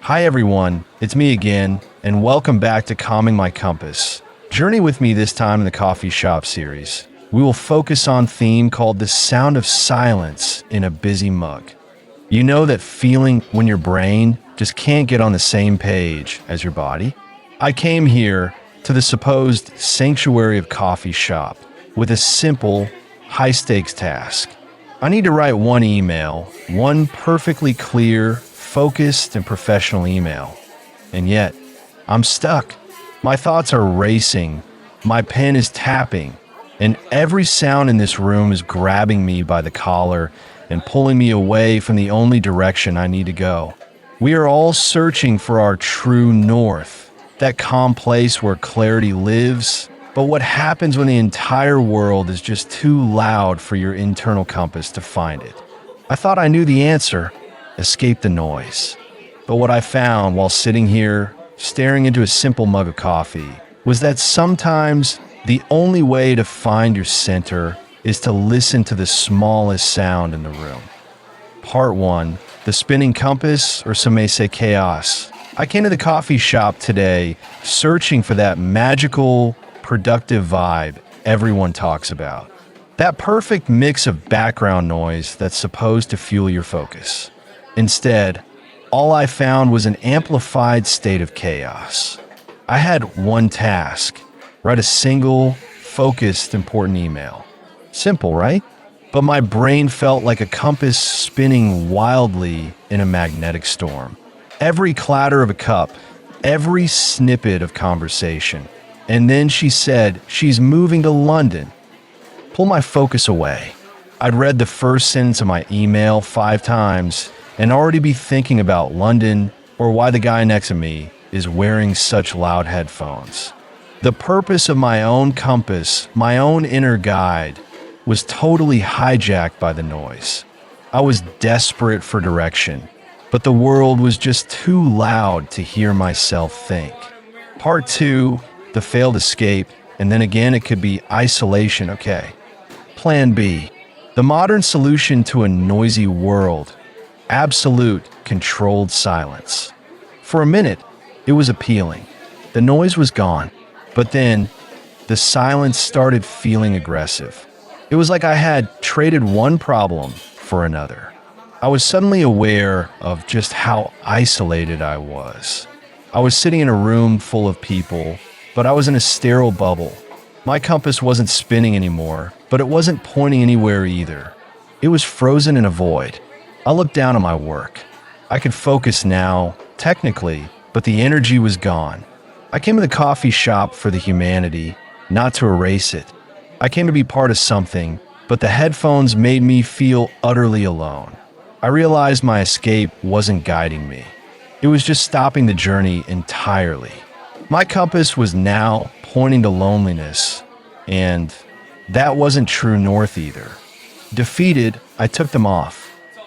Hi everyone, it's me again, and welcome back to Calming My Compass. Journey with me this time in the coffee shop series. We will focus on a theme called the sound of silence in a busy mug. You know that feeling when your brain just can't get on the same page as your body? I came here to the supposed sanctuary of coffee shop with a simple, high-stakes task. I need to write one email, one perfectly clear, focused, and professional email. And yet, I'm stuck. My thoughts are racing, my pen is tapping, and every sound in this room is grabbing me by the collar and pulling me away from the only direction I need to go. We are all searching for our true north, that calm place where clarity lives. But what happens when the entire world is just too loud for your internal compass to find it? I thought I knew the answer: escape the noise. But what I found while sitting here, staring into a simple mug of coffee, was that sometimes the only way to find your center is to listen to the smallest sound in the room. Part 1, the spinning compass, or some may say chaos. I came to the coffee shop today searching for that magical, productive vibe everyone talks about. That perfect mix of background noise that's supposed to fuel your focus. Instead, all I found was an amplified state of chaos. I had one task: write a single, focused, important email. Simple, right? But my brain felt like a compass spinning wildly in a magnetic storm. Every clatter of a cup, every snippet of conversation. And then she said she's moving to London. Pull my focus away. I'd read the first sentence of my email 5 times and already be thinking about London or why the guy next to me is wearing such loud headphones. The purpose of my own compass, my own inner guide, was totally hijacked by the noise. I was desperate for direction, but the world was just too loud to hear myself think. Part 2, the failed escape, and then again it could be isolation. Okay. Plan B, the modern solution to a noisy world: absolute, controlled silence. For a minute, it was appealing. The noise was gone, but then the silence started feeling aggressive. It was like I had traded one problem for another. I was suddenly aware of just how isolated I was. I was sitting in a room full of people, but I was in a sterile bubble. My compass wasn't spinning anymore, but it wasn't pointing anywhere either. It was frozen in a void. I looked down at my work. I could focus now, technically, but the energy was gone. I came to the coffee shop for the humanity, not to erase it. I came to be part of something, but the headphones made me feel utterly alone. I realized my escape wasn't guiding me. It was just stopping the journey entirely. My compass was now pointing to loneliness, and that wasn't true north either. Defeated, I took them off.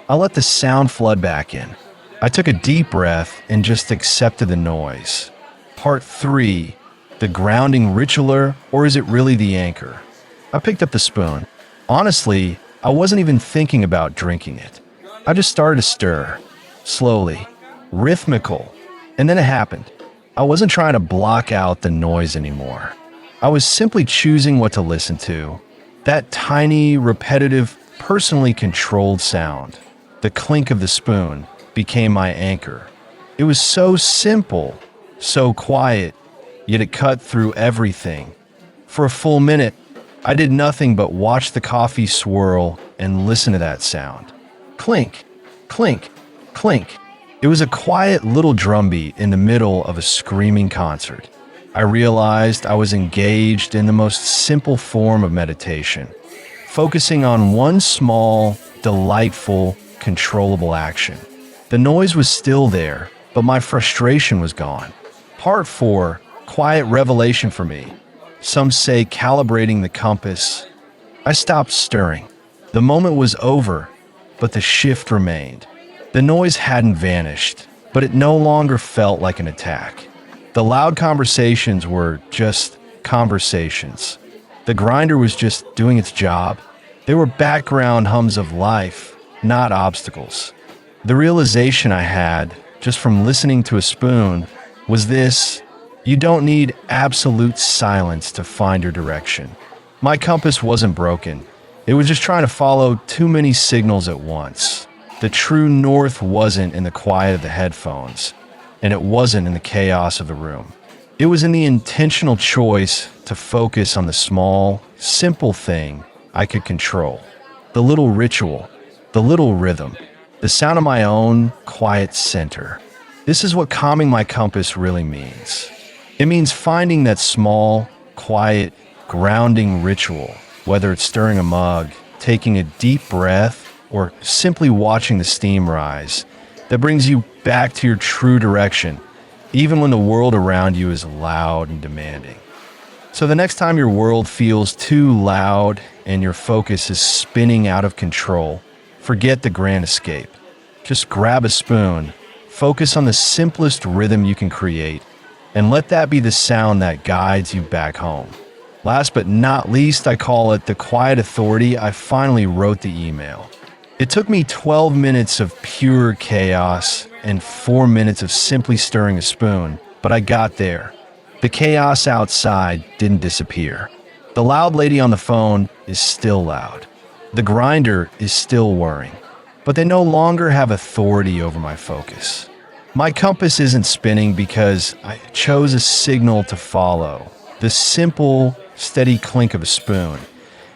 I let the sound flood back in. I took a deep breath and just accepted the noise. Part 3, the grounding ritual, or is it really the anchor? I picked up the spoon. Honestly, I wasn't even thinking about drinking it. I just started to stir, slowly, rhythmical, and then it happened. I wasn't trying to block out the noise anymore. I was simply choosing what to listen to. That tiny, repetitive, personally controlled sound. The clink of the spoon became my anchor. It was so simple, so quiet, yet it cut through everything. For a full minute, I did nothing but watch the coffee swirl and listen to that sound. Clink, clink, clink. It was a quiet little drumbeat in the middle of a screaming concert. I realized I was engaged in the most simple form of meditation, focusing on one small, delightful, controllable action. The noise was still there, but my frustration was gone. Part 4, quiet revelation for me. Some say calibrating the compass. I stopped stirring. The moment was over, but the shift remained. The noise hadn't vanished, but it no longer felt like an attack. The loud conversations were just conversations. The grinder was just doing its job. They were background hums of life, not obstacles. The realization I had just from listening to a spoon, was this: you don't need absolute silence to find your direction. My compass wasn't broken. It was just trying to follow too many signals at once. The true north wasn't in the quiet of the headphones, and it wasn't in the chaos of the room. It was in the intentional choice to focus on the small, simple thing I could control. The little ritual, the little rhythm, the sound of my own quiet center. This is what calming my compass really means. It means finding that small, quiet, grounding ritual, whether it's stirring a mug, taking a deep breath, or simply watching the steam rise, that brings you back to your true direction, even when the world around you is loud and demanding. So the next time your world feels too loud and your focus is spinning out of control, forget the grand escape. Just grab a spoon, focus on the simplest rhythm you can create, and let that be the sound that guides you back home. Last but not least, I call it the quiet authority. I finally wrote the email. It took me 12 minutes of pure chaos and 4 minutes of simply stirring a spoon, but I got there. The chaos outside didn't disappear. The loud lady on the phone is still loud. The grinder is still whirring, but they no longer have authority over my focus. My compass isn't spinning because I chose a signal to follow, the simple, steady clink of a spoon.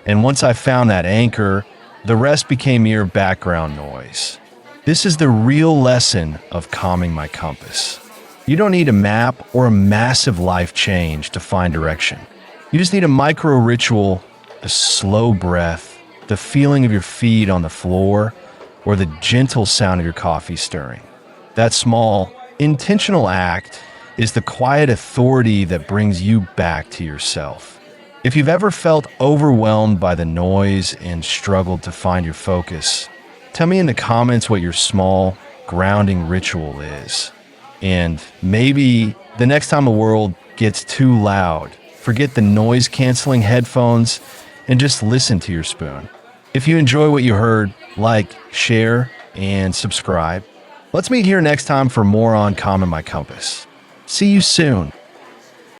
And once I found that anchor, the rest became mere background noise. This is the real lesson of calming my compass. You don't need a map or a massive life change to find direction. You just need a micro ritual, a slow breath, the feeling of your feet on the floor, or the gentle sound of your coffee stirring. That small, intentional act is the quiet authority that brings you back to yourself. If you've ever felt overwhelmed by the noise and struggled to find your focus, tell me in the comments what your small, grounding ritual is. And maybe the next time the world gets too loud, forget the noise-canceling headphones and just listen to your spoon. If you enjoy what you heard, like, share, and subscribe. Let's meet here next time for more on Calming My Compass. See you soon.